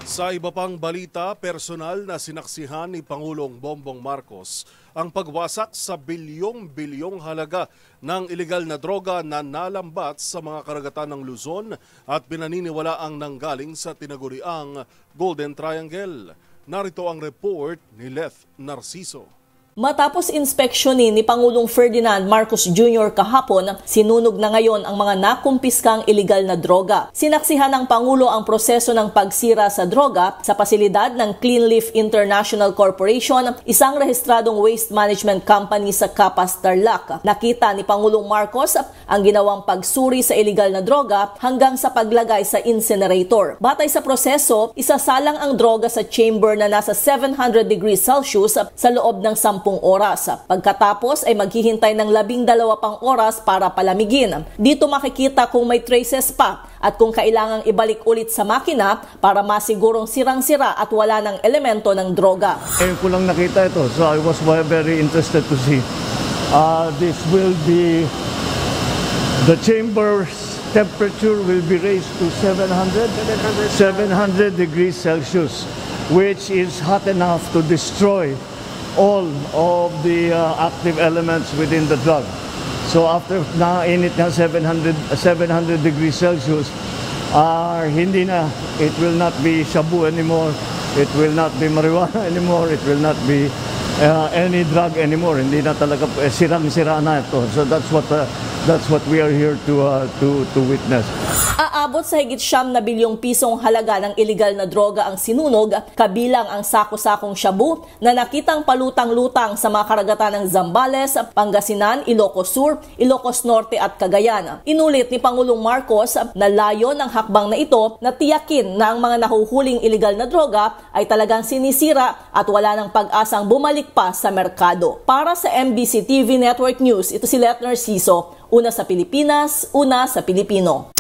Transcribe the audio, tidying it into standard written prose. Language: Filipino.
Sa iba pang balita, personal na sinaksihan ni Pangulong Bongbong Marcos ang pagwasak sa bilyong-bilyong halaga ng ilegal na droga na nalambat sa mga karagatan ng Luzon at pinaniniwalaang nanggaling sa tinaguriang Golden Triangle. Narito ang report ni Leth Narciso. Matapos inspeksyonin ni Pangulong Ferdinand Marcos Jr. kahapon, sinunog na ngayon ang mga nakumpiskang iligal na droga. Sinaksihan ng Pangulo ang proseso ng pagsira sa droga sa pasilidad ng Clean Leaf International Corporation, isang rehistradong waste management company sa Capas, Tarlac. Nakita ni Pangulong Marcos ang ginawang pagsuri sa iligal na droga hanggang sa paglagay sa incinerator. Batay sa proseso, isasalang ang droga sa chamber na nasa 700 degrees Celsius sa loob ng 10 oras. Pagkatapos ay maghihintay ng 12 pang oras para palamigin. Dito makikita kung may traces pa at kung kailangang ibalik ulit sa makina para masigurong sirang-sira at wala ng elemento ng droga. Ko lang nakita ito, so I was very interested to see. This will be, the chamber's temperature will be raised to 700 degrees Celsius, which is hot enough to destroy all of the active elements within the drug. So after nainit na 700 degrees Celsius, hindi na, it will not be shabu anymore, it will not be marijuana anymore, it will not be any drug anymore. Hindi na talaga, sirang-sira na ito. So that's what we are here to witness. Aabot sa higit 9 bilyong pisong halaga ng iligal na droga ang sinunog, kabilang ang sako-sakong shabu na nakitang palutang-lutang sa mga karagatan ng Zambales, Pangasinan, Ilocos Sur, Ilocos Norte at Cagayan. Inulit ni Pangulong Marcos na layon ng hakbang na ito na tiyakin na ang mga nahuhuling iligal na droga ay talagang sinisira at wala ng pag-asang bumalik pa sa merkado. Para sa MBC TV Network News, ito si Leth Narciso, una sa Pilipinas, una sa Pilipino.